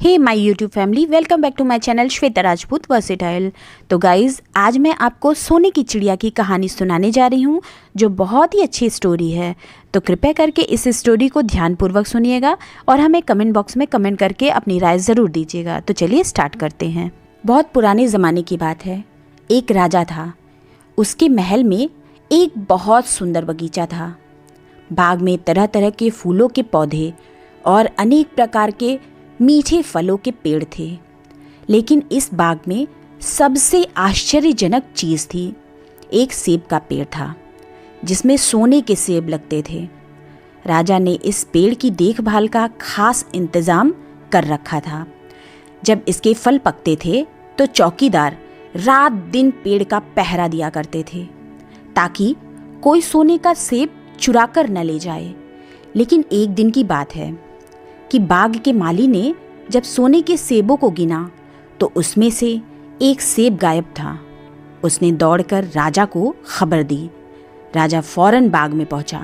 Hey my YouTube family, welcome back to my channel Shweta Rajput versatile. तो guys, आज मैं आपको सोने की चिड़िया की कहानी सुनाने जा रही हूँ, जो बहुत ही अच्छी स्टोरी है। तो कृपया करके इस स्टोरी को ध्यानपूर्वक सुनिएगा और हमें कमेंट बॉक्स में कमेंट करके अपनी राय ज़रूर दीजिएगा। तो चलिए स्टार्ट करते हैं। बहुत पुराने ज़माने की बात है। एक राजा था। उसके महल में एक बहुत सुंदर बगीचा था। बाग में तरह तरह के फूलों के पौधे और अनेक प्रकार के मीठे फलों के पेड़ थे। लेकिन इस बाग में सबसे आश्चर्यजनक चीज़ थी। एक सेब का पेड़ था जिसमें सोने के सेब लगते थे। राजा ने इस पेड़ की देखभाल का खास इंतज़ाम कर रखा था। जब इसके फल पकते थे तो चौकीदार रात दिन पेड़ का पहरा दिया करते थे ताकि कोई सोने का सेब चुरा कर न ले जाए। लेकिन एक दिन की बात है कि बाग के माली ने जब सोने के सेबों को गिना तो उसमें से एक सेब गायब था। उसने दौड़कर राजा को खबर दी। राजा फौरन बाग में पहुंचा।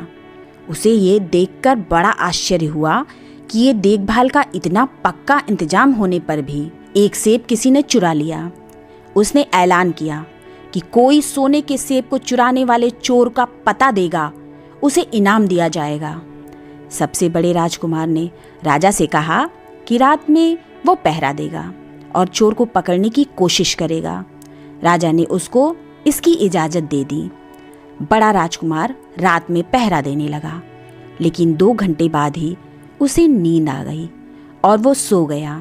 उसे ये देखकर बड़ा आश्चर्य हुआ कि ये देखभाल का इतना पक्का इंतजाम होने पर भी एक सेब किसी ने चुरा लिया। उसने ऐलान किया कि कोई सोने के सेब को चुराने वाले चोर का पता देगा, उसे इनाम दिया जाएगा। सबसे बड़े राजकुमार ने राजा से कहा कि रात में वो पहरा देगा और चोर को पकड़ने की कोशिश करेगा। राजा ने उसको इसकी इजाज़त दे दी। बड़ा राजकुमार रात में पहरा देने लगा, लेकिन 2 घंटे बाद ही उसे नींद आ गई और वो सो गया।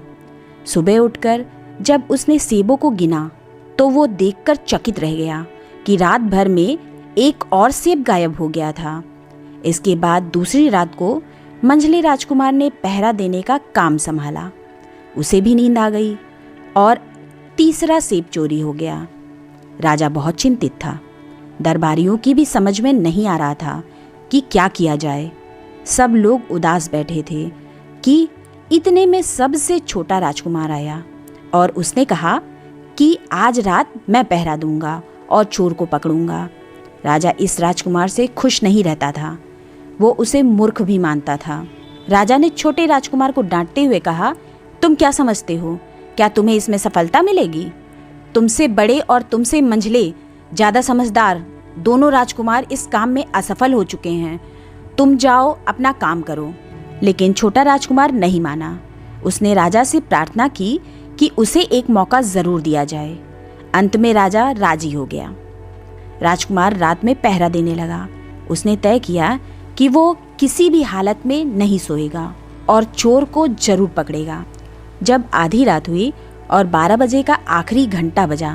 सुबह उठकर जब उसने सेबों को गिना तो वो देखकर चकित रह गया कि रात भर में एक और सेब गायब हो गया था। इसके बाद दूसरी रात को मंझले राजकुमार ने पहरा देने का काम संभाला। उसे भी नींद आ गई और तीसरा सेब चोरी हो गया। राजा बहुत चिंतित था। दरबारियों की भी समझ में नहीं आ रहा था कि क्या किया जाए। सब लोग उदास बैठे थे कि इतने में सबसे छोटा राजकुमार आया और उसने कहा कि आज रात मैं पहरा दूंगा और चोर को पकड़ूंगा। राजा इस राजकुमार से खुश नहीं रहता था। वो उसे मूर्ख भी मानता था। राजा ने छोटे राजकुमार को डांटते हुए कहा, तुम क्या समझते हो? क्या तुम्हें इसमें सफलता मिलेगी? तुमसे बड़े और तुमसे मंझले ज़्यादा समझदार दोनों राजकुमार इस काम में असफल हो चुके हैं। तुम जाओ, अपना काम करो। लेकिन छोटा राजकुमार नहीं माना। उसने राजा से प्रार्थना की कि उसे एक मौका ज़रूर दिया जाए। अंत में राजा राजी हो गया। राजकुमार रात में पहरा देने लगा। उसने तय किया कि वो किसी भी हालत में नहीं सोएगा और चोर को जरूर पकड़ेगा। जब आधी रात हुई और 12 बजे का आखिरी घंटा बजा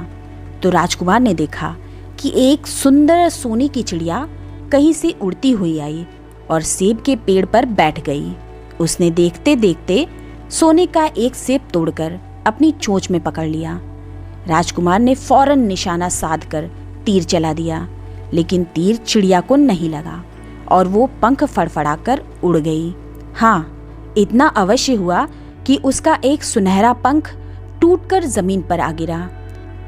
तो राजकुमार ने देखा कि एक सुंदर सोने की चिड़िया कहीं से उड़ती हुई आई और सेब के पेड़ पर बैठ गई। उसने देखते देखते सोने का एक सेब तोड़कर अपनी चोंच में पकड़ लिया। राजकुमार ने फौरन निशाना साधकर तीर चला दिया, लेकिन तीर चिड़िया को नहीं लगा और वो पंख फड़फड़ाकर उड़ गई। हाँ, इतना अवश्य हुआ कि उसका एक सुनहरा पंख टूटकर जमीन पर आ गिरा।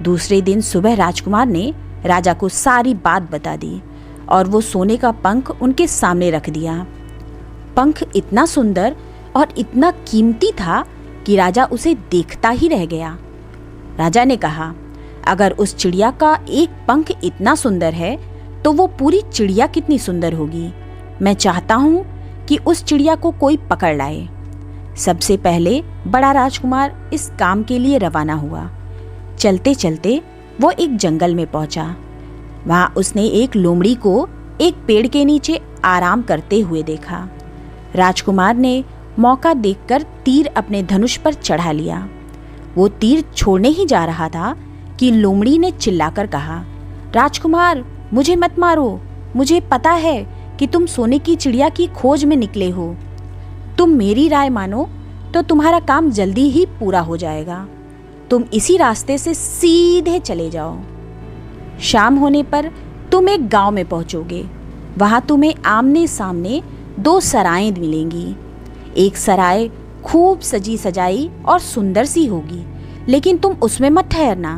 दूसरे दिन सुबह राजकुमार ने राजा को सारी बात बता दी और वो सोने का पंख उनके सामने रख दिया। पंख इतना सुंदर और इतना कीमती था कि राजा उसे देखता ही रह गया। राजा ने कहा, अगर उस चिड़िया का एक पंख इतना सुंदर है तो वो पूरी चिड़िया कितनी सुंदर होगी। मैं चाहता हूँ कि उस चिड़िया को कोई पकड़ लाए। सबसे पहले बड़ा राजकुमार इस काम के लिए रवाना हुआ। चलते चलते वो एक जंगल में पहुंचा। वहाँ उसने एक लोमड़ी को एक पेड़ के नीचे आराम करते हुए देखा। राजकुमार ने मौका देखकर तीर अपने धनुष पर चढ़ा लिया। वो तीर छोड़ने ही जा रहा था कि लोमड़ी ने चिल्लाकर कहा, राजकुमार, मुझे मत मारो। मुझे पता है कि तुम सोने की चिड़िया की खोज में निकले हो। तुम मेरी राय मानो तो तुम्हारा काम जल्दी ही पूरा हो जाएगा। तुम इसी रास्ते से सीधे चले जाओ। शाम होने पर तुम एक गांव में पहुंचोगे। वहां तुम्हें आमने सामने 2 सराएं मिलेंगी। एक सराय खूब सजी सजाई और सुंदर सी होगी, लेकिन तुम उसमें मत ठहरना।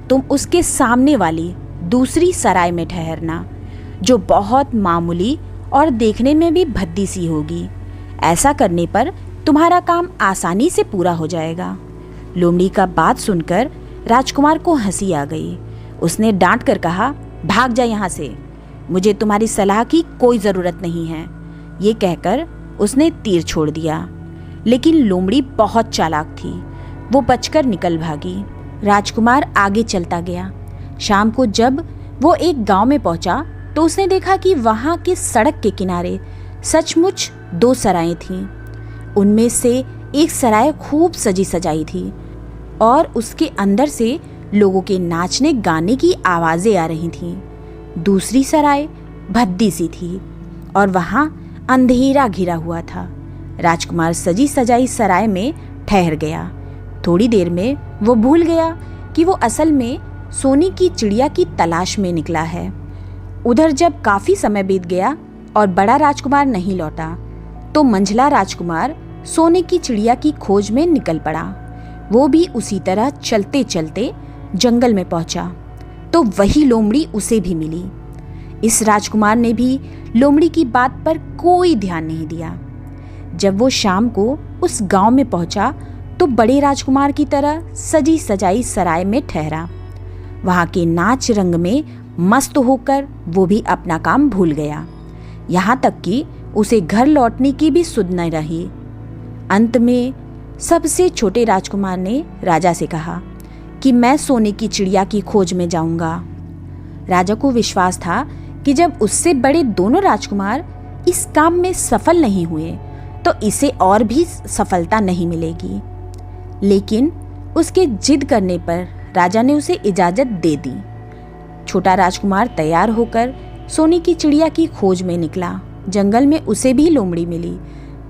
तुम उसके सामने वाली दूसरी सराय में ठहरना, जो बहुत मामूली और देखने में भी भद्दी सी होगी। ऐसा करने पर तुम्हारा काम आसानी से पूरा हो जाएगा। लोमड़ी का बात सुनकर राजकुमार को हंसी आ गई। उसने डांट कर कहा, भाग जा यहाँ से, मुझे तुम्हारी सलाह की कोई ज़रूरत नहीं है। ये कहकर उसने तीर छोड़ दिया। लेकिन लोमड़ी बहुत चालाक थी, वो बचकर निकल भागी। राजकुमार आगे चलता गया। शाम को जब वो एक गांव में पहुंचा तो उसने देखा कि वहां की सड़क के किनारे सचमुच 2 सराएं थीं। उनमें से एक सराय खूब सजी सजाई थी और उसके अंदर से लोगों के नाचने गाने की आवाज़ें आ रही थीं। दूसरी सराय भद्दी सी थी और वहाँ अंधेरा घिरा हुआ था। राजकुमार सजी सजाई सराय में ठहर गया। थोड़ी देर में वो भूल गया कि वो असल में सोने की चिड़िया की तलाश में निकला है। उधर जब काफ़ी समय बीत गया और बड़ा राजकुमार नहीं लौटा तो मंझला राजकुमार सोने की चिड़िया की खोज में निकल पड़ा। वो भी उसी तरह चलते चलते जंगल में पहुंचा तो वही लोमड़ी उसे भी मिली। इस राजकुमार ने भी लोमड़ी की बात पर कोई ध्यान नहीं दिया। जब वो शाम को उस गांव में पहुंचा तो बड़े राजकुमार की तरह सजी सजाई सराय में ठहरा। वहां के नाच रंग में मस्त होकर वो भी अपना काम भूल गया। यहाँ तक कि उसे घर लौटने की भी सुध न रही। अंत में सबसे छोटे राजकुमार ने राजा से कहा कि मैं सोने की चिड़िया की खोज में जाऊंगा। राजा को विश्वास था कि जब उससे बड़े दोनों राजकुमार इस काम में सफल नहीं हुए तो इसे और भी सफलता नहीं मिलेगी। लेकिन उसके जिद करने पर राजा ने उसे इजाजत दे दी। छोटा राजकुमार तैयार होकर सोने की चिड़िया की खोज में निकला। जंगल में उसे भी लोमड़ी मिली।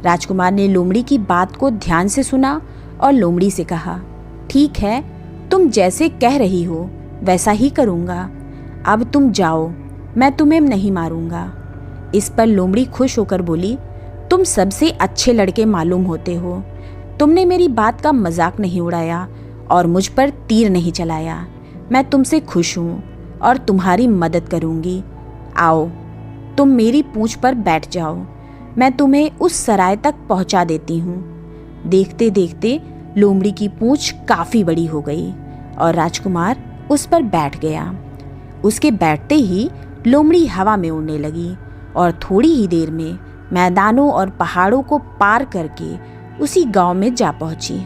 राजकुमार ने लोमड़ी की बात को ध्यान से सुना और लोमड़ी से कहा, ठीक है, तुम जैसे कह रही हो वैसा ही करूँगा। अब तुम जाओ, मैं तुम्हें नहीं मारूंगा। इस पर लोमड़ी खुश होकर बोली, तुम सबसे अच्छे लड़के मालूम होते हो। तुमने मेरी बात का मजाक नहीं उड़ाया और मुझ पर तीर नहीं चलाया। मैं तुमसे खुश हूँ और तुम्हारी मदद करूँगी। आओ, तुम मेरी पूंछ पर बैठ जाओ, मैं तुम्हें उस सराय तक पहुँचा देती हूँ। देखते देखते लोमड़ी की पूंछ काफ़ी बड़ी हो गई और राजकुमार उस पर बैठ गया। उसके बैठते ही लोमड़ी हवा में उड़ने लगी और थोड़ी ही देर में मैदानों और पहाड़ों को पार करके उसी गांव में जा पहुंची।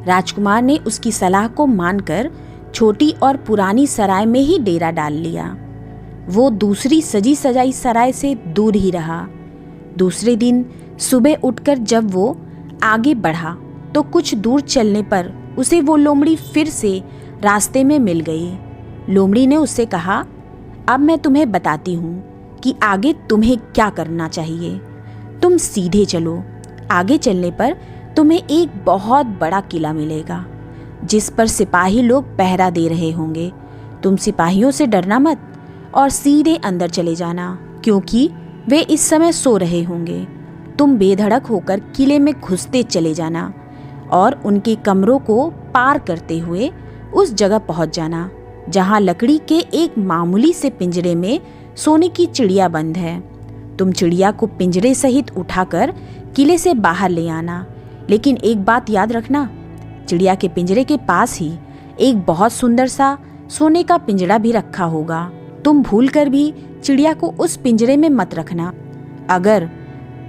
राजकुमार ने उसकी सलाह को मानकर छोटी और पुरानी सराय में ही डेरा डाल लिया। वो दूसरी सजी सजाई सराय से दूर ही रहा। दूसरे दिन सुबह उठकर जब वो आगे बढ़ा तो कुछ दूर चलने पर उसे वो लोमड़ी फिर से रास्ते में मिल गई। लोमड़ी ने उससे कहा, अब मैं तुम्हें बताती हूँ कि आगे तुम्हें क्या करना चाहिए। तुम सीधे चलो। आगे चलने पर तुम्हें एक बहुत बड़ा किला मिलेगा जिस पर सिपाही लोग पहरा दे रहे होंगे। तुम सिपाहियों से डरना मत और सीधे अंदर चले जाना, क्योंकि वे इस समय सो रहे होंगे। तुम बेधड़क होकर किले में घुसते चले जाना और उनके कमरों को पार करते हुए उस जगह पहुंच जाना जहां लकड़ी के एक मामूली से पिंजरे में सोने की चिड़िया बंद है। तुम चिड़िया को पिंजरे सहित उठाकर किले से बाहर ले आना। लेकिन एक बात याद रखना, चिड़िया के पिंजरे के पास ही एक बहुत सुंदर सा सोने का पिंजरा भी रखा होगा। तुम भूलकर भी चिड़िया को उस पिंजरे में मत रखना। अगर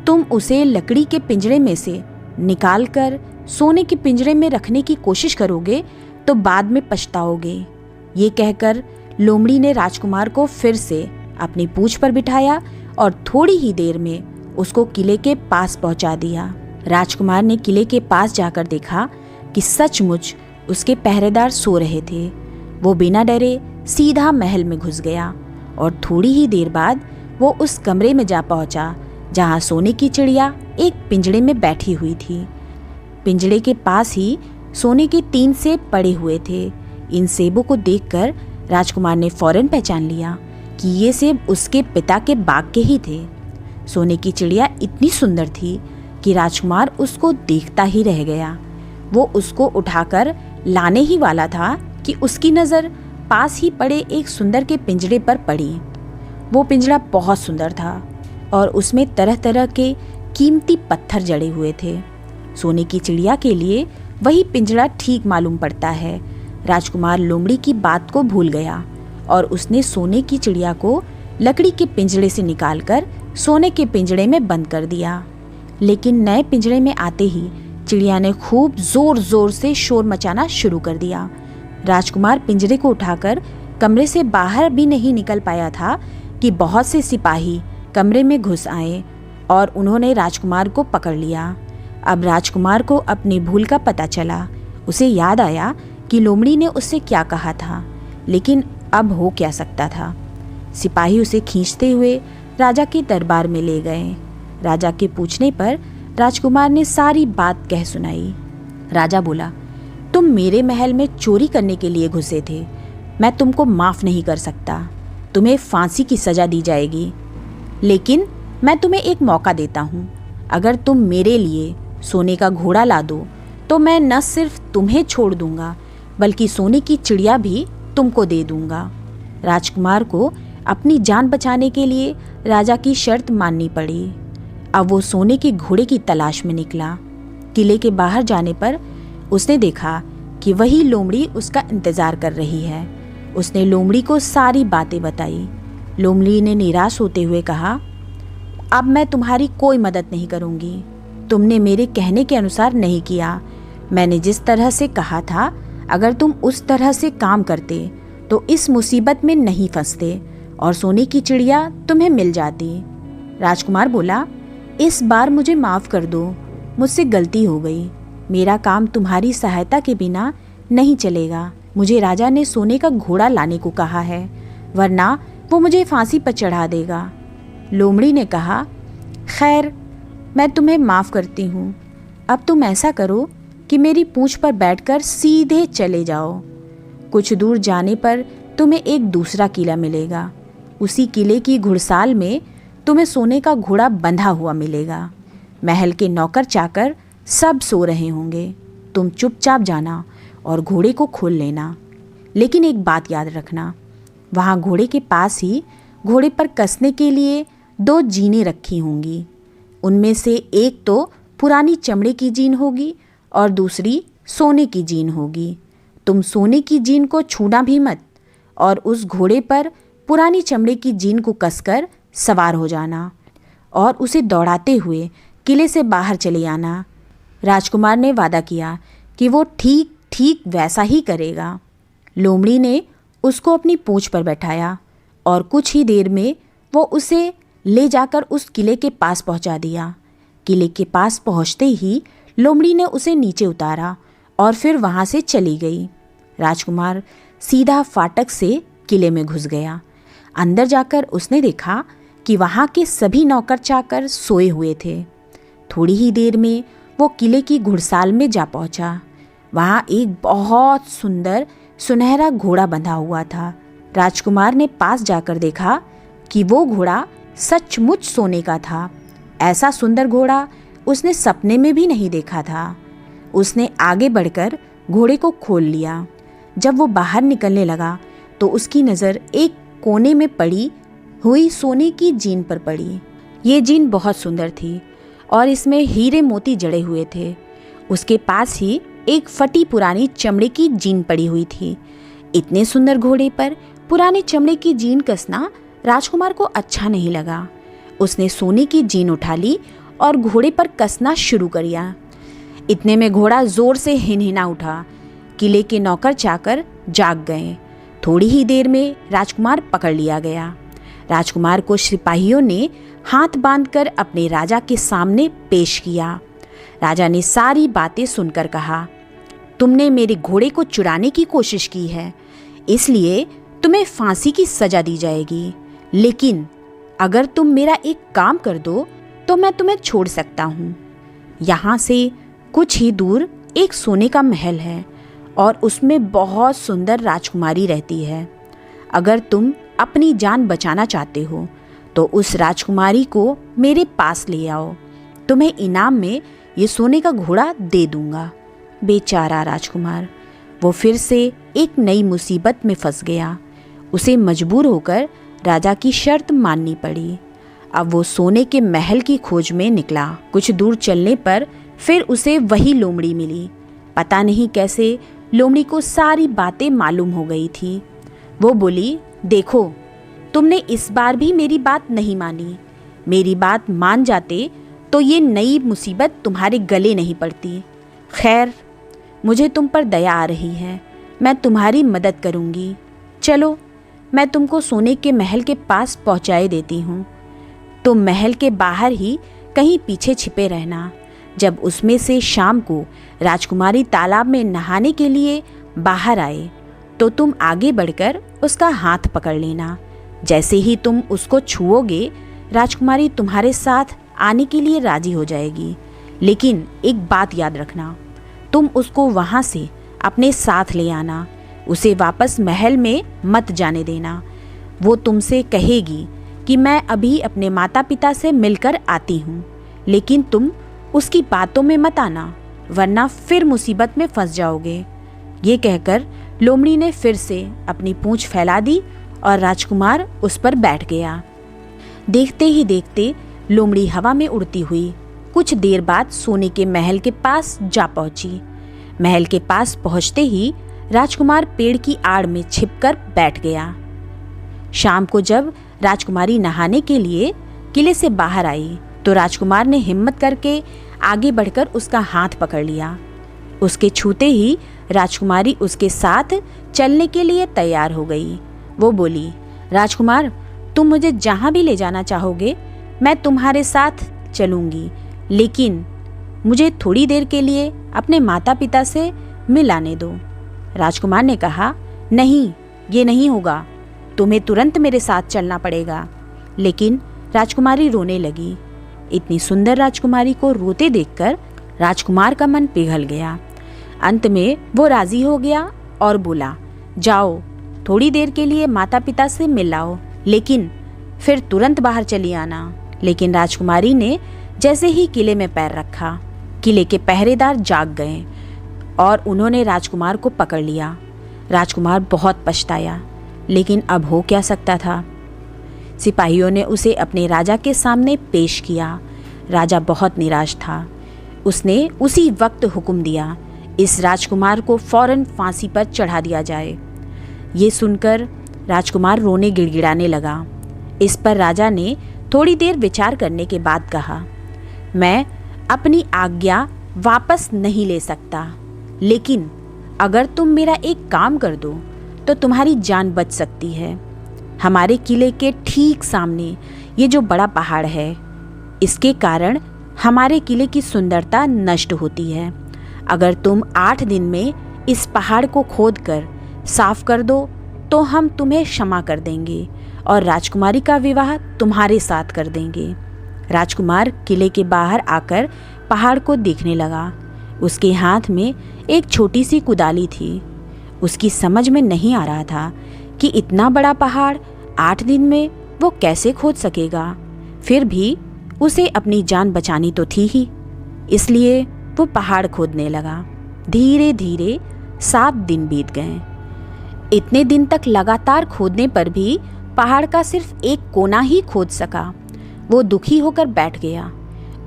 तुम उसे लकड़ी के पिंजरे में से निकालकर सोने के पिंजरे में रखने की कोशिश करोगे तो बाद में पछताओगे। ये कहकर लोमड़ी ने राजकुमार को फिर से अपनी पूंछ पर बिठाया और थोड़ी ही देर में उसको किले के पास पहुंचा दिया। राजकुमार ने किले के पास जाकर देखा कि सचमुच उसके पहरेदार सो रहे थे। वो बिना डरे सीधा महल में घुस गया और थोड़ी ही देर बाद वो उस कमरे में जा पहुंचा जहां सोने की चिड़िया एक पिंजड़े में बैठी हुई थी। पिंजड़े के पास ही सोने के 3 सेब पड़े हुए थे। इन सेबों को देखकर राजकुमार ने फौरन पहचान लिया कि ये सेब उसके पिता के बाग के ही थे। सोने की चिड़िया इतनी सुंदर थी कि राजकुमार उसको देखता ही रह गया। वो उसको उठाकर लाने ही वाला था कि उसकी नज़र पास ही पड़े एक सुंदर के पिंजरे पर पड़ी। वो पिंजरा बहुत सुंदर था और उसमें तरह तरह के कीमती पत्थर जड़े हुए थे। सोने की चिड़िया के लिए वही पिंजरा ठीक मालूम पड़ता है। राजकुमार लोमड़ी की बात को भूल गया और उसने सोने की चिड़िया को लकड़ी के पिंजरे से निकालकर सोने के पिंजरे में बंद कर दिया। लेकिन नए पिंजरे में आते ही चिड़िया ने खूब जोर जोर से शोर मचाना शुरू कर दिया। राजकुमार पिंजरे को उठाकर कमरे से बाहर भी नहीं निकल पाया था कि बहुत से सिपाही कमरे में घुस आए और उन्होंने राजकुमार को पकड़ लिया। अब राजकुमार को अपनी भूल का पता चला। उसे याद आया कि लोमड़ी ने उससे क्या कहा था, लेकिन अब हो क्या सकता था। सिपाही उसे खींचते हुए राजा के दरबार में ले गए। राजा के पूछने पर राजकुमार ने सारी बात कह सुनाई। राजा बोला, तुम मेरे महल में चोरी करने के लिए घुसे थे। मैं तुमको माफ़ नहीं कर सकता। तुम्हें फांसी की सज़ा दी जाएगी। लेकिन मैं तुम्हें एक मौका देता हूँ। अगर तुम मेरे लिए सोने का घोड़ा ला दो तो मैं न सिर्फ तुम्हें छोड़ दूंगा बल्कि सोने की चिड़िया भी तुमको दे दूंगा। राजकुमार को अपनी जान बचाने के लिए राजा की शर्त माननी पड़ी। अब वो सोने के घोड़े की तलाश में निकला। किले के बाहर जाने पर उसने देखा कि वही लोमड़ी उसका इंतज़ार कर रही है। उसने लोमड़ी को सारी बातें बताई। लोमड़ी ने निराश होते हुए कहा, अब मैं तुम्हारी कोई मदद नहीं करूँगी। तुमने मेरे कहने के अनुसार नहीं किया। मैंने जिस तरह से कहा था, अगर तुम उस तरह से काम करते तो इस मुसीबत में नहीं फंसते और सोने की चिड़िया तुम्हें मिल जाती। राजकुमार बोला, इस बार मुझे माफ़ कर दो, मुझसे गलती हो गई। मेरा काम तुम्हारी सहायता के बिना नहीं चलेगा। मुझे राजा ने सोने का घोड़ा लाने को कहा है, वरना वो मुझे फांसी पर चढ़ा देगा। लोमड़ी ने कहा, खैर मैं तुम्हें माफ़ करती हूँ। अब तुम ऐसा करो कि मेरी पूंछ पर बैठकर सीधे चले जाओ। कुछ दूर जाने पर तुम्हें एक दूसरा किला मिलेगा। उसी किले की घुड़साल में तुम्हें सोने का घोड़ा बंधा हुआ मिलेगा। महल के नौकर चाकर सब सो रहे होंगे। तुम चुपचाप जाना और घोड़े को खोल लेना। लेकिन एक बात याद रखना, वहाँ घोड़े के पास ही घोड़े पर कसने के लिए 2 जीनें रखी होंगी। उनमें से एक तो पुरानी चमड़े की जीन होगी और दूसरी सोने की जीन होगी। तुम सोने की जीन को छूना भी मत और उस घोड़े पर पुरानी चमड़े की जीन को कसकर सवार हो जाना और उसे दौड़ाते हुए किले से बाहर चले आना। राजकुमार ने वादा किया कि वो ठीक ठीक वैसा ही करेगा। लोमड़ी ने उसको अपनी पूंछ पर बैठाया और कुछ ही देर में वो उसे ले जाकर उस किले के पास पहुंचा दिया। किले के पास पहुंचते ही लोमड़ी ने उसे नीचे उतारा और फिर वहां से चली गई। राजकुमार सीधा फाटक से किले में घुस गया। अंदर जाकर उसने देखा कि वहाँ के सभी नौकर चाकर सोए हुए थे। थोड़ी ही देर में वो किले की घुड़साल में जा पहुँचा। वहाँ एक बहुत सुंदर सुनहरा घोड़ा बंधा हुआ था। राजकुमार ने पास जाकर देखा कि वो घोड़ा सचमुच सोने का था। ऐसा सुंदर घोड़ा उसने सपने में भी नहीं देखा था। उसने आगे बढ़कर घोड़े को खोल लिया। जब वो बाहर निकलने लगा तो उसकी नज़र एक कोने में पड़ी हुई सोने की जीन पर पड़ी। ये जीन बहुत सुंदर थी और इसमें हीरे मोती जड़े हुए थे। उसके पास ही एक फटी पुरानी चमड़े की जीन पड़ी हुई थी। इतने सुंदर घोड़े पर पुरानी चमड़े की जीन कसना राजकुमार को अच्छा नहीं लगा। उसने सोने की जीन उठा ली और घोड़े पर कसना शुरू किया। इतने में घोड़ा जोर से हिनहिना उठा। किले के नौकर चाकर जाग गए। थोड़ी ही देर में राजकुमार पकड़ लिया गया। राजकुमार को सिपाहियों ने हाथ बांधकर अपने राजा के सामने पेश किया। राजा ने सारी बातें सुनकर कहा, तुमने मेरे घोड़े को चुराने की कोशिश की है, इसलिए तुम्हें फांसी की सजा दी जाएगी। लेकिन अगर तुम मेरा एक काम कर दो तो मैं तुम्हें छोड़ सकता हूँ। यहाँ से कुछ ही दूर एक सोने का महल है और उसमें बहुत सुंदर राजकुमारी रहती है। अगर तुम अपनी जान बचाना चाहते हो तो उस राजकुमारी को मेरे पास ले आओ। तुम्हें इनाम में ये सोने का घोड़ा दे दूंगा। बेचारा राजकुमार, वो फिर से एक नई मुसीबत में फंस गया। उसे मजबूर होकर राजा की शर्त माननी पड़ी। अब वो सोने के महल की खोज में निकला। कुछ दूर चलने पर फिर उसे वही लोमड़ी मिली। पता नहीं कैसे लोमड़ी को सारी बातें मालूम हो गई थी। वो बोली, देखो तुमने इस बार भी मेरी बात नहीं मानी। मेरी बात मान जाते तो ये नई मुसीबत तुम्हारे गले नहीं पड़ती। खैर, मुझे तुम पर दया आ रही है, मैं तुम्हारी मदद करूँगी। चलो, मैं तुमको सोने के महल के पास पहुँचाए देती हूँ। तुम महल के बाहर ही कहीं पीछे छिपे रहना। जब उसमें से शाम को राजकुमारी तालाब में नहाने के लिए बाहर आए तो तुम आगे बढ़कर उसका हाथ पकड़ लेना। जैसे ही तुम उसको छुओगे, राजकुमारी तुम्हारे साथ आने के लिए राजी हो जाएगी। लेकिन एक बात याद रखना, तुम उसको वहाँ से अपने साथ ले आना। उसे वापस महल में मत जाने देना। वो तुमसे कहेगी कि मैं अभी अपने माता पिता से मिलकर आती हूँ, लेकिन तुम उसकी बातों में मत आना, वरना फिर मुसीबत में फंस जाओगे। ये कहकर लोमड़ी ने फिर से अपनी पूंछ फैला दी और राजकुमार उस पर बैठ गया। देखते ही देखते लोमड़ी हवा में उड़ती हुई कुछ देर बाद सोने के महल के पास जा पहुंची। महल के पास पहुंचते ही राजकुमार पेड़ की आड़ में छिपकर बैठ गया। शाम को जब राजकुमारी नहाने के लिए किले से बाहर आई तो राजकुमार ने हिम्मत करके आगे बढ़कर उसका हाथ पकड़ लिया। उसके छूते ही राजकुमारी उसके साथ चलने के लिए तैयार हो गई। वो बोली, राजकुमार, तुम मुझे जहाँ भी ले जाना चाहोगे मैं तुम्हारे साथ चलूँगी, लेकिन मुझे थोड़ी देर के लिए अपने माता पिता से मिलाने दो। राजकुमार ने कहा, नहीं, ये नहीं होगा, तुम्हें तुरंत मेरे साथ चलना पड़ेगा। लेकिन राजकुमारी रोने लगी। इतनी सुंदर राजकुमारी को रोते देखकर राजकुमार का मन पिघल गया। अंत में वो राजी हो गया और बोला, जाओ, थोड़ी देर के लिए माता पिता से मिल आओ, लेकिन फिर तुरंत बाहर चली आना। लेकिन राजकुमारी ने जैसे ही किले में पैर रखा, किले के पहरेदार जाग गए और उन्होंने राजकुमार को पकड़ लिया। राजकुमार बहुत पछताया, लेकिन अब हो क्या सकता था। सिपाहियों ने उसे अपने राजा के सामने पेश किया। राजा बहुत निराश था। उसने उसी वक्त हुक्म दिया, इस राजकुमार को फौरन फांसी पर चढ़ा दिया जाए। ये सुनकर राजकुमार रोने गिड़गिड़ाने लगा। इस पर राजा ने थोड़ी देर विचार करने के बाद कहा, मैं अपनी आज्ञा वापस नहीं ले सकता, लेकिन अगर तुम मेरा एक काम कर दो तो तुम्हारी जान बच सकती है। हमारे किले के ठीक सामने ये जो बड़ा पहाड़ है, इसके कारण हमारे किले की सुंदरता नष्ट होती है। अगर तुम 8 दिन में इस पहाड़ को खोदकर साफ कर दो तो हम तुम्हें क्षमा कर देंगे और राजकुमारी का विवाह तुम्हारे साथ कर देंगे। राजकुमार किले के बाहर आकर पहाड़ को देखने लगा। उसके हाथ में एक छोटी सी कुदाली थी। उसकी समझ में नहीं आ रहा था कि इतना बड़ा पहाड़ 8 दिन में वो कैसे खोद सकेगा। फिर भी उसे अपनी जान बचानी तो थी ही, इसलिए वो पहाड़ खोदने लगा। धीरे धीरे 7 दिन बीत गए। इतने दिन तक लगातार खोदने पर भी पहाड़ का सिर्फ एक कोना ही खोद सका। वो दुखी होकर बैठ गया।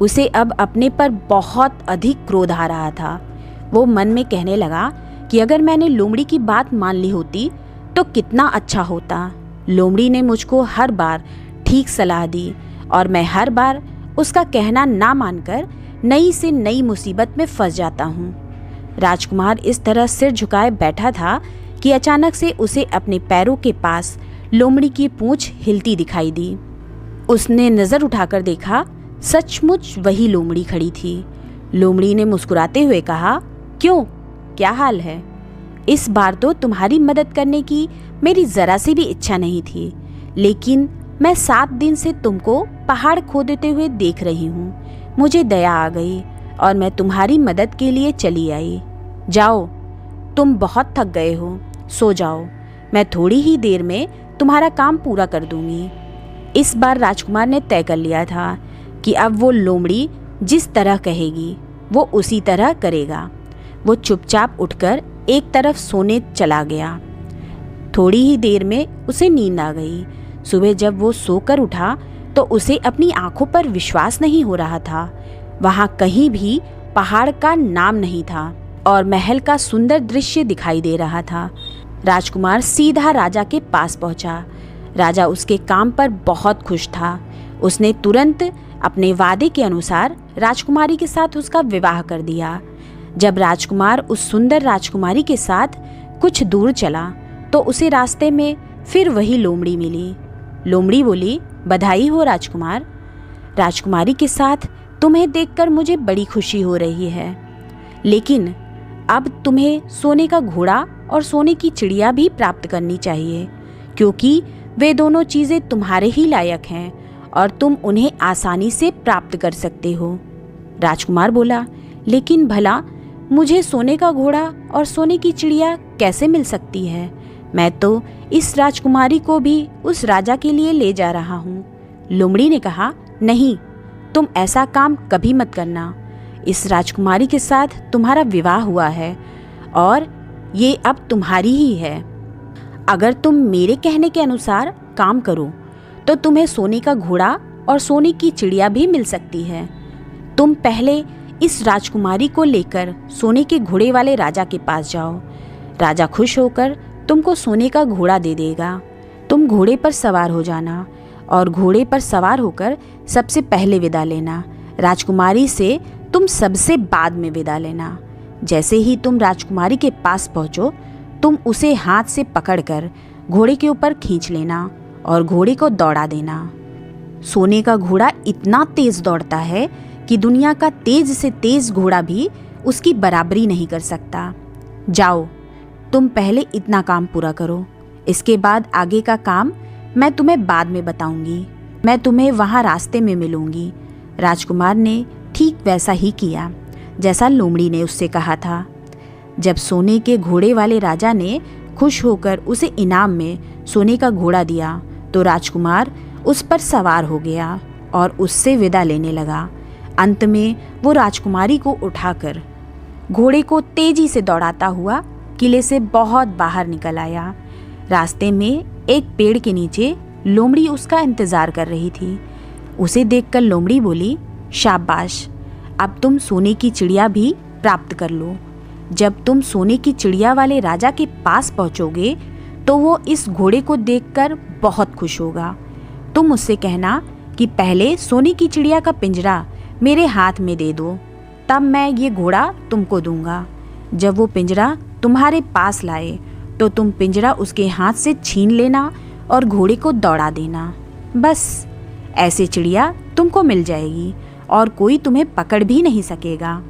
उसे अब अपने पर बहुत अधिक क्रोध आ रहा था। वो मन में कहने लगा कि अगर मैंने लोमड़ी की बात मान ली होती तो कितना अच्छा होता। लोमड़ी ने मुझको हर बार ठीक सलाह दी और मैं हर बार उसका कहना ना मानकर नई से नई मुसीबत में फंस जाता हूँ। राजकुमार इस तरह सिर झुकाए बैठा था कि अचानक से उसे अपने पैरों के पास लोमड़ी की पूंछ हिलती दिखाई दी। उसने नज़र उठाकर देखा, सचमुच वही लोमड़ी खड़ी थी। लोमड़ी ने मुस्कुराते हुए कहा, क्यों, क्या हाल है? इस बार तो तुम्हारी मदद करने की मेरी ज़रा सी भी इच्छा नहीं थी, लेकिन मैं 7 दिन से तुमको पहाड़ खोदते हुए देख रही हूँ। मुझे दया आ गई और मैं तुम्हारी मदद के लिए चली आई। जाओ, तुम बहुत थक गए हो, सो जाओ। मैं थोड़ी ही देर में तुम्हारा काम पूरा कर दूंगी। इस बार राजकुमार ने तय कर लिया था कि अब वो लोमड़ी जिस तरह कहेगी वो उसी तरह करेगा। वो चुपचाप उठकर एक तरफ सोने चला गया। थोड़ी ही देर में उसे नींद आ गई। सुबह जब वो सोकर उठा तो उसे अपनी आंखों पर विश्वास नहीं हो रहा था। वहाँ कहीं भी पहाड़ का नाम नहीं था और महल का सुंदर दृश्य दिखाई दे रहा था। राजकुमार सीधा राजा के पास पहुंचा। राजा उसके काम पर बहुत खुश था। उसने तुरंत अपने वादे के अनुसार राजकुमारी के साथ उसका विवाह कर दिया। जब राजकुमार उस सुंदर राजकुमारी के साथ कुछ दूर चला तो उसे रास्ते में फिर वही लोमड़ी मिली। लोमड़ी बोली, बधाई हो राजकुमार। राजकुमारी के साथ तुम्हें देखकर मुझे बड़ी खुशी हो रही है, लेकिन अब तुम्हें सोने का घोड़ा और सोने की चिड़िया भी प्राप्त करनी चाहिए, क्योंकि वे दोनों चीज़ें तुम्हारे ही लायक हैं और तुम उन्हें आसानी से प्राप्त कर सकते हो। राजकुमार बोला, लेकिन भला मुझे सोने का घोड़ा और सोने की चिड़िया कैसे मिल सकती है? मैं तो इस राजकुमारी को भी उस राजा के लिए ले जा रहा हूँ। लोमड़ी ने कहा, नहीं, तुम ऐसा काम कभी मत करना। इस राजकुमारी के साथ तुम्हारा विवाह हुआ है और ये अब तुम्हारी ही है। अगर तुम मेरे कहने के अनुसार काम करो तो तुम्हें सोने का घोड़ा और सोने की चिड़िया भी मिल सकती है। तुम पहले इस राजकुमारी को लेकर सोने के घोड़े वाले राजा के पास जाओ। राजा खुश होकर तुमको सोने का घोड़ा दे देगा। तुम घोड़े पर सवार हो जाना और घोड़े पर सवार होकर सबसे पहले विदा लेना। राजकुमारी से तुम सबसे बाद में विदा लेना। जैसे ही तुम राजकुमारी के पास पहुंचो, तुम उसे हाथ से पकड़कर घोड़े के ऊपर खींच लेना और घोड़े को दौड़ा देना। सोने का घोड़ा इतना तेज दौड़ता है कि दुनिया का तेज से तेज घोड़ा भी उसकी बराबरी नहीं कर सकता। जाओ, तुम पहले इतना काम पूरा करो। इसके बाद आगे का काम मैं तुम्हें बाद में बताऊंगी। मैं तुम्हें वहाँ रास्ते में मिलूंगी। राजकुमार ने ठीक वैसा ही किया जैसा लोमड़ी ने उससे कहा था। जब सोने के घोड़े वाले राजा ने खुश होकर उसे इनाम में सोने का घोड़ा दिया तो राजकुमार उस पर सवार हो गया और उससे विदा लेने लगा। अंत में वो राजकुमारी को उठाकर घोड़े को तेजी से दौड़ाता हुआ किले से बहुत बाहर निकल आया। रास्ते में एक पेड़ के नीचे लोमड़ी उसका इंतजार कर रही थी। उसे देखकर लोमड़ी बोली, शाबाश, अब तुम सोने की चिड़िया भी प्राप्त कर लो। जब तुम सोने की चिड़िया वाले राजा के पास पहुंचोगे तो वो इस घोड़े को देखकर बहुत खुश होगा। तुम उससे कहना कि पहले सोने की चिड़िया का पिंजरा मेरे हाथ में दे दो, तब मैं ये घोड़ा तुमको दूंगा। जब वो पिंजरा तुम्हारे पास लाए तो तुम पिंजरा उसके हाथ से छीन लेना और घोड़े को दौड़ा देना। बस ऐसे चिड़िया तुमको मिल जाएगी और कोई तुम्हें पकड़ भी नहीं सकेगा।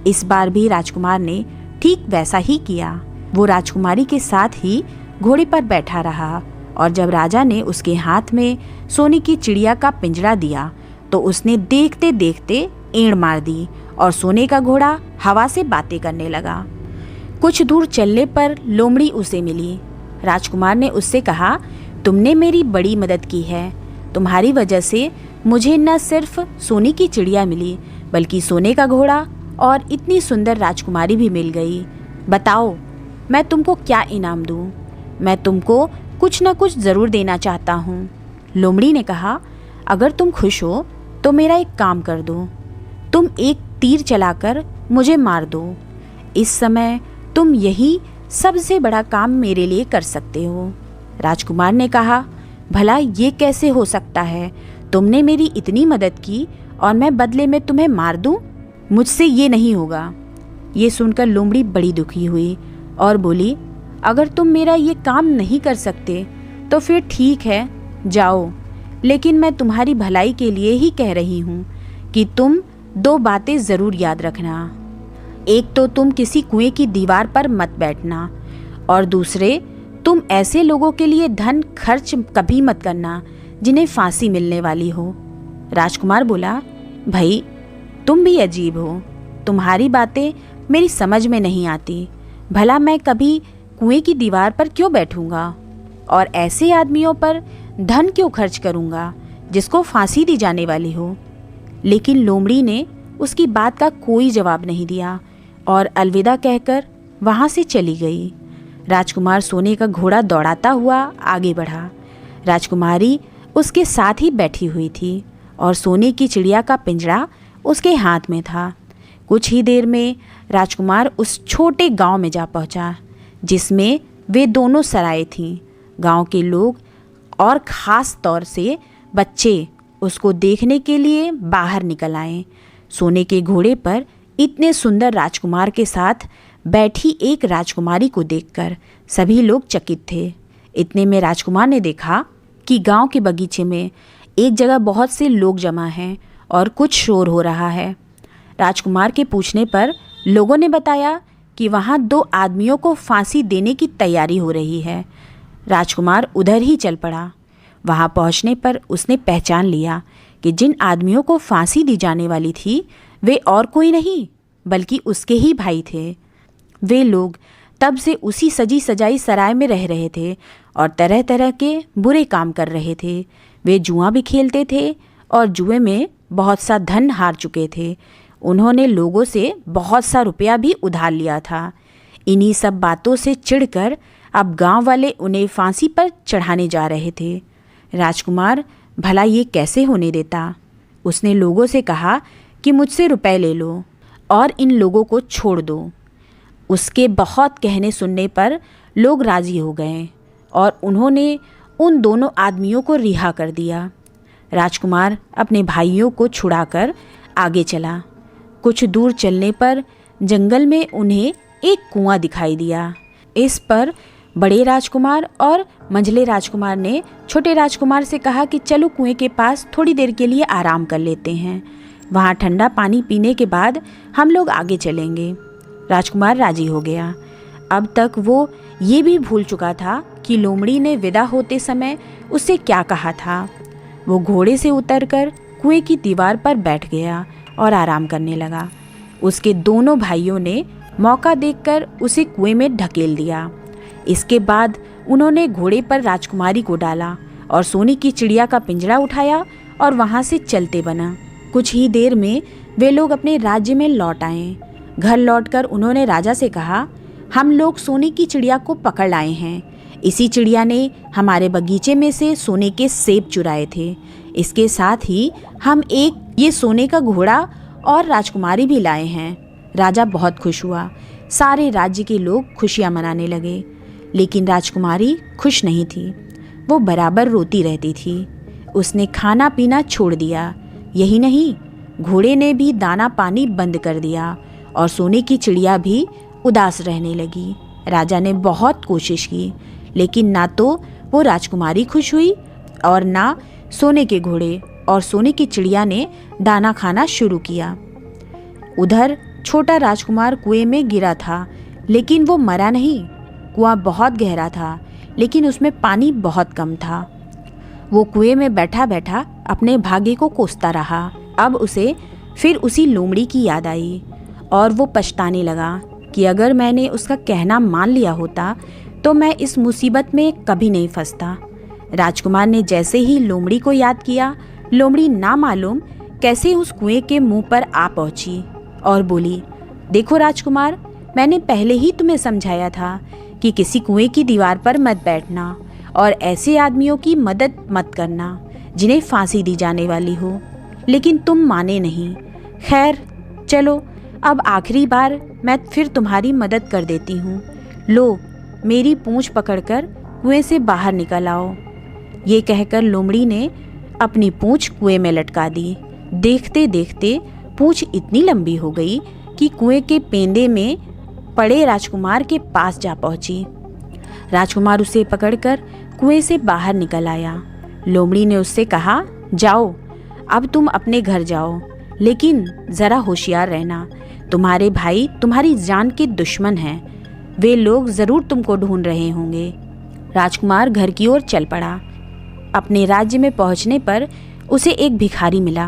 इस बार भी राजकुमार ने ठीक वैसा ही किया। वो राजकुमारी के साथ ही घोड़े पर बैठा रहा और जब राजा ने उसके हाथ में सोने की चिड़िया का पिंजरा दिया तो उसने देखते देखते एड़ मार दी और सोने का घोड़ा हवा से बातें करने लगा। कुछ दूर चलने पर लोमड़ी उसे मिली। राजकुमार ने उससे कहा, तुमने मेरी बड़ी मदद की है। तुम्हारी वजह से मुझे न सिर्फ सोने की चिड़िया मिली बल्कि सोने का घोड़ा और इतनी सुंदर राजकुमारी भी मिल गई। बताओ, मैं तुमको क्या इनाम दूं? मैं तुमको कुछ न कुछ ज़रूर देना चाहता हूँ। लोमड़ी ने कहा, अगर तुम खुश हो तो मेरा एक काम कर दो। तुम एक तीर चलाकर मुझे मार दो। इस समय तुम यही सबसे बड़ा काम मेरे लिए कर सकते हो। राजकुमार ने कहा, भला ये कैसे हो सकता है? तुमने मेरी इतनी मदद की और मैं बदले में तुम्हें मार दूं? मुझसे ये नहीं होगा। ये सुनकर लोमड़ी बड़ी दुखी हुई और बोली, अगर तुम मेरा ये काम नहीं कर सकते तो फिर ठीक है, जाओ, लेकिन मैं तुम्हारी भलाई के लिए ही कह रही हूँ कि तुम दो बातें ज़रूर याद रखना। एक तो तुम किसी कुएं की दीवार पर मत बैठना और दूसरे, तुम ऐसे लोगों के लिए धन खर्च कभी मत करना जिन्हें फांसी मिलने वाली हो। राजकुमार बोला, भाई तुम भी अजीब हो। तुम्हारी बातें मेरी समझ में नहीं आती। भला मैं कभी कुएं की दीवार पर क्यों बैठूंगा और ऐसे आदमियों पर धन क्यों खर्च करूंगा जिसको फांसी दी जाने वाली हो? लेकिन लोमड़ी ने उसकी बात का कोई जवाब नहीं दिया और अलविदा कहकर वहाँ से चली गई। राजकुमार सोने का घोड़ा दौड़ाता हुआ आगे बढ़ा। राजकुमारी उसके साथ ही बैठी हुई थी और सोने की चिड़िया का पिंजरा उसके हाथ में था। कुछ ही देर में राजकुमार उस छोटे गांव में जा पहुंचा जिसमें वे दोनों सराय थीं। गांव के लोग और ख़ास तौर से बच्चे उसको देखने के लिए बाहर निकल आए। सोने के घोड़े पर इतने सुंदर राजकुमार के साथ बैठी एक राजकुमारी को देखकर सभी लोग चकित थे। इतने में राजकुमार ने देखा कि गांव के बगीचे में एक जगह बहुत से लोग जमा हैं और कुछ शोर हो रहा है। राजकुमार के पूछने पर लोगों ने बताया कि वहाँ 2 आदमियों को फांसी देने की तैयारी हो रही है। राजकुमार उधर ही चल पड़ा। वहाँ पहुँचने पर उसने पहचान लिया कि जिन आदमियों को फांसी दी जाने वाली थी वे और कोई नहीं बल्कि उसके ही भाई थे। वे लोग तब से उसी सजी सजाई सराय में रह रहे थे और तरह तरह के बुरे काम कर रहे थे। वे जुआ भी खेलते थे और जुए में बहुत सा धन हार चुके थे। उन्होंने लोगों से बहुत सा रुपया भी उधार लिया था। इन्हीं सब बातों से चिढ़कर अब गांव वाले उन्हें फांसी पर चढ़ाने जा रहे थे। राजकुमार भला ये कैसे होने देता। उसने लोगों से कहा कि मुझसे रुपए ले लो और इन लोगों को छोड़ दो। उसके बहुत कहने सुनने पर लोग राज़ी हो गए और उन्होंने उन दोनों आदमियों को रिहा कर दिया। राजकुमार अपने भाइयों को छुड़ाकर आगे चला। कुछ दूर चलने पर जंगल में उन्हें एक कुआं दिखाई दिया। इस पर बड़े राजकुमार और मंझले राजकुमार ने छोटे राजकुमार से कहा कि चलो कुएं के पास थोड़ी देर के लिए आराम कर लेते हैं। वहाँ ठंडा पानी पीने के बाद हम लोग आगे चलेंगे। राजकुमार राजी हो गया। अब तक वो ये भी भूल चुका था कि लोमड़ी ने विदा होते समय उससे क्या कहा था। वो घोड़े से उतरकर कुएं की दीवार पर बैठ गया और आराम करने लगा। उसके दोनों भाइयों ने मौका देखकर उसे कुएं में ढकेल दिया। इसके बाद उन्होंने घोड़े पर राजकुमारी को डाला और सोने की चिड़िया का पिंजरा उठाया और वहाँ से चलते बना। कुछ ही देर में वे लोग अपने राज्य में लौट आए। घर लौटकर उन्होंने राजा से कहा, हम लोग सोने की चिड़िया को पकड़ लाए हैं। इसी चिड़िया ने हमारे बगीचे में से सोने के सेब चुराए थे। इसके साथ ही हम एक ये सोने का घोड़ा और राजकुमारी भी लाए हैं। राजा बहुत खुश हुआ। सारे राज्य के लोग खुशियाँ मनाने लगे, लेकिन राजकुमारी खुश नहीं थी। वो बराबर रोती रहती थी। उसने खाना पीना छोड़ दिया। यही नहीं, घोड़े ने भी दाना पानी बंद कर दिया और सोने की चिड़िया भी उदास रहने लगी। राजा ने बहुत कोशिश की, लेकिन ना तो वो राजकुमारी खुश हुई और ना सोने के घोड़े और सोने की चिड़िया ने दाना खाना शुरू किया। उधर छोटा राजकुमार कुएं में गिरा था, लेकिन वो मरा नहीं। कुआं बहुत गहरा था, लेकिन उसमें पानी बहुत कम था। वो कुएं में बैठा बैठा अपने भाग्य को कोसता रहा। अब उसे फिर उसी लोमड़ी की याद आई और वो पछताने लगा कि अगर मैंने उसका कहना मान लिया होता तो मैं इस मुसीबत में कभी नहीं फंसता। राजकुमार ने जैसे ही लोमड़ी को याद किया, लोमड़ी ना मालूम कैसे उस कुएं के मुंह पर आ पहुंची और बोली, देखो राजकुमार, मैंने पहले ही तुम्हें समझाया था कि किसी कुएं की दीवार पर मत बैठना और ऐसे आदमियों की मदद मत करना जिन्हें फांसी दी जाने वाली हो, लेकिन तुम माने नहीं। खैर चलो, अब आखिरी बार मैं फिर तुम्हारी मदद कर देती हूँ। लो, मेरी पूंछ पकड़कर कुएं से बाहर निकल आओ। ये कहकर लोमड़ी ने अपनी पूंछ कुएं में लटका दी। देखते देखते पूंछ इतनी लंबी हो गई कि कुएं के पेंदे में पड़े राजकुमार के पास जा पहुंची। राजकुमार उसे पकड़कर कुएं से बाहर निकल आया। लोमड़ी ने उससे कहा, जाओ, अब तुम अपने घर जाओ, लेकिन ज़रा होशियार रहना। तुम्हारे भाई तुम्हारी जान के दुश्मन हैं। वे लोग ज़रूर तुमको ढूंढ रहे होंगे। राजकुमार घर की ओर चल पड़ा। अपने राज्य में पहुंचने पर उसे एक भिखारी मिला।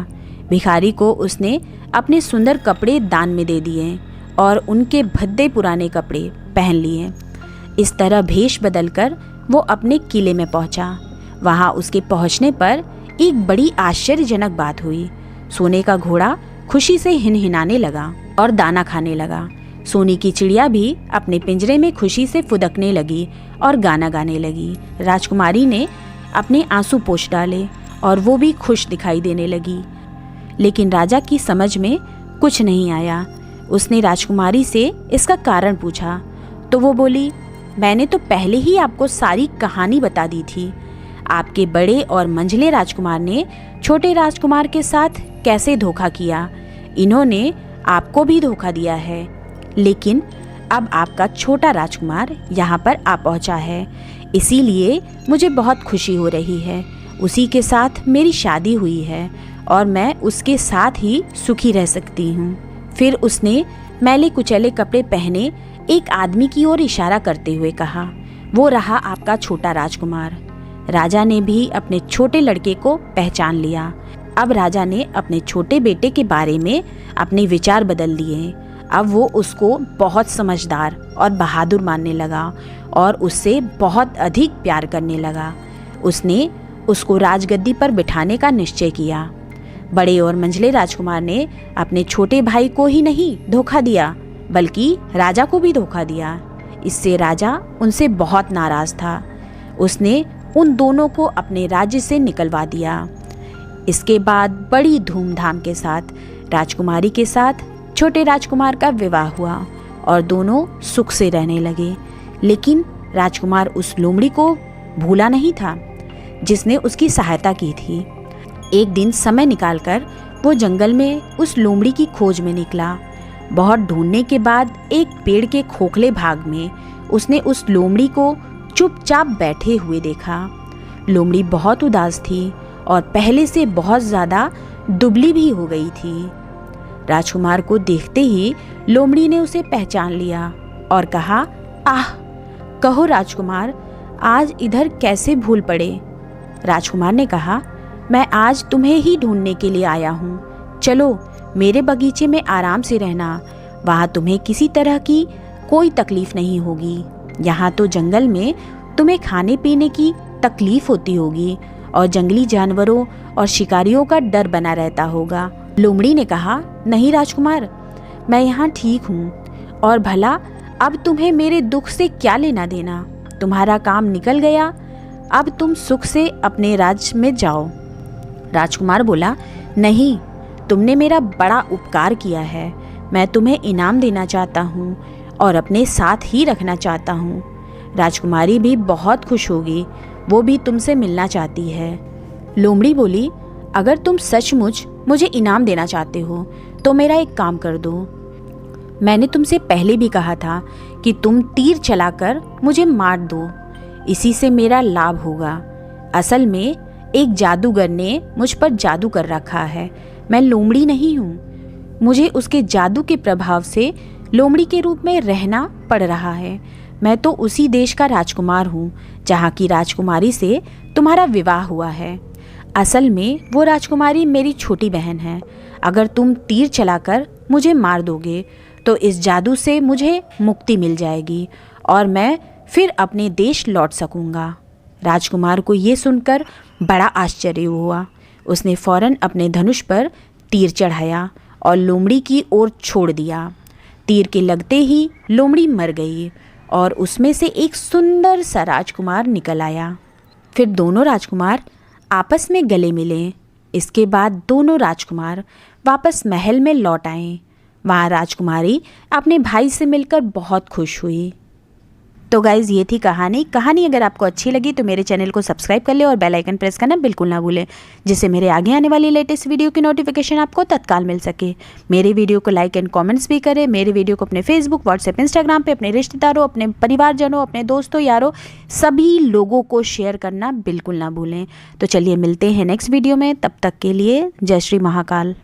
भिखारी को उसने अपने सुंदर कपड़े दान में दे दिए और उनके भद्दे पुराने कपड़े पहन लिए। इस तरह भेष बदलकर वो अपने किले में पहुंचा। वहां उसके पहुंचने पर एक बड़ी आश्चर्यजनक बात हुई। सोने का घोड़ा खुशी से हिनहिनाने लगा और दाना खाने लगा। सोने की चिड़िया भी अपने पिंजरे में खुशी से फुदकने लगी और गाना गाने लगी। राजकुमारी ने अपने आंसू पोंछ डाले और वो भी खुश दिखाई देने लगी। लेकिन राजा की समझ में कुछ नहीं आया। उसने राजकुमारी से इसका कारण पूछा तो वो बोली, मैंने तो पहले ही आपको सारी कहानी बता दी थी। आपके बड़े और मंझले राजकुमार ने छोटे राजकुमार के साथ कैसे धोखा किया। इन्होंने आपको भी धोखा दिया है, लेकिन अब आपका छोटा राजकुमार यहाँ पर आ पहुँचा है, इसीलिए मुझे बहुत खुशी हो रही है। उसी के साथ मेरी शादी हुई है और मैं उसके साथ ही सुखी रह सकती हूँ। फिर उसने मैले कुचैले कपड़े पहने एक आदमी की ओर इशारा करते हुए कहा, वो रहा आपका छोटा राजकुमार। राजा ने भी अपने छोटे लड़के को पहचान लिया। अब राजा ने अपने छोटे बेटे के बारे में अपने विचार बदल लिए। अब वो उसको बहुत समझदार और बहादुर मानने लगा और उससे बहुत अधिक प्यार करने लगा। उसने उसको राजगद्दी पर बिठाने का निश्चय किया। बड़े और मंझले राजकुमार ने अपने छोटे भाई को ही नहीं धोखा दिया, बल्कि राजा को भी धोखा दिया। इससे राजा उनसे बहुत नाराज था। उसने उन दोनों को अपने राज्य से निकलवा दिया। इसके बाद बड़ी धूमधाम के साथ राजकुमारी के साथ छोटे राजकुमार का विवाह हुआ और दोनों सुख से रहने लगे। लेकिन राजकुमार उस लोमड़ी को भूला नहीं था जिसने उसकी सहायता की थी। एक दिन समय निकालकर वो जंगल में उस लोमड़ी की खोज में निकला। बहुत ढूंढने के बाद एक पेड़ के खोखले भाग में उसने उस लोमड़ी को चुपचाप बैठे हुए देखा। लोमड़ी बहुत उदास थी और पहले से बहुत ज़्यादा दुबली भी हो गई थी। राजकुमार को देखते ही लोमड़ी ने उसे पहचान लिया और कहा, आह, कहो राजकुमार, आज इधर कैसे भूल पड़े। राजकुमार ने कहा, मैं आज तुम्हें ही ढूंढने के लिए आया हूँ। चलो मेरे बगीचे में आराम से रहना, वहाँ तुम्हें किसी तरह की कोई तकलीफ नहीं होगी। यहाँ तो जंगल में तुम्हें खाने पीने की तकलीफ होती होगी और जंगली जानवरों और शिकारियों का डर बना रहता होगा। लोमड़ी ने कहा, नहीं राजकुमार, मैं यहाँ ठीक हूँ और भला अब तुम्हें मेरे दुख से क्या लेना देना। तुम्हारा काम निकल गया, अब तुम सुख से अपने राज्य में जाओ। राजकुमार बोला, नहीं, तुमने मेरा बड़ा उपकार किया है। मैं तुम्हें इनाम देना चाहता हूँ और अपने साथ ही रखना चाहता हूँ। राजकुमारी भी बहुत खुश होगी, वो भी तुमसे मिलना चाहती है। लोमड़ी बोली, अगर तुम सचमुच मुझे इनाम देना चाहते हो तो मेरा एक काम कर दो। मैंने तुमसे पहले भी कहा था कि तुम तीर चलाकर मुझे मार दो, इसी से मेरा लाभ होगा। असल में एक जादूगर ने मुझ पर जादू कर रखा है। मैं लोमड़ी नहीं हूँ। मुझे उसके जादू के प्रभाव से लोमड़ी के रूप में रहना पड़ रहा है। मैं तो उसी देश का राजकुमार हूँ जहाँ की राजकुमारी से तुम्हारा विवाह हुआ है। असल में वो राजकुमारी मेरी छोटी बहन है। अगर तुम तीर चलाकर मुझे मार दोगे तो इस जादू से मुझे मुक्ति मिल जाएगी और मैं फिर अपने देश लौट सकूँगा। राजकुमार को ये सुनकर बड़ा आश्चर्य हुआ। उसने फौरन अपने धनुष पर तीर चढ़ाया और लोमड़ी की ओर छोड़ दिया। तीर के लगते ही लोमड़ी मर गई और उसमें से एक सुंदर सा राजकुमार निकल आया। फिर दोनों राजकुमार आपस में गले मिले। इसके बाद दोनों राजकुमार वापस महल में लौट आए। वहाँ राजकुमारी अपने भाई से मिलकर बहुत खुश हुई। तो गाइज़, ये थी कहानी अगर आपको अच्छी लगी तो मेरे चैनल को सब्सक्राइब कर ले और बेल आइकन प्रेस करना बिल्कुल ना भूलें, जिससे मेरे आगे आने वाली लेटेस्ट वीडियो की नोटिफिकेशन आपको तत्काल मिल सके। मेरे वीडियो को लाइक एंड कमेंट्स भी करें। मेरे वीडियो को अपने फेसबुक, व्हाट्सएप, इंस्टाग्राम पे अपने रिश्तेदारों, अपने परिवारजनों, अपने दोस्तों, यारों, सभी लोगों को शेयर करना बिल्कुल ना भूलें। तो चलिए मिलते हैं नेक्स्ट वीडियो में। तब तक के लिए जय श्री महाकाल।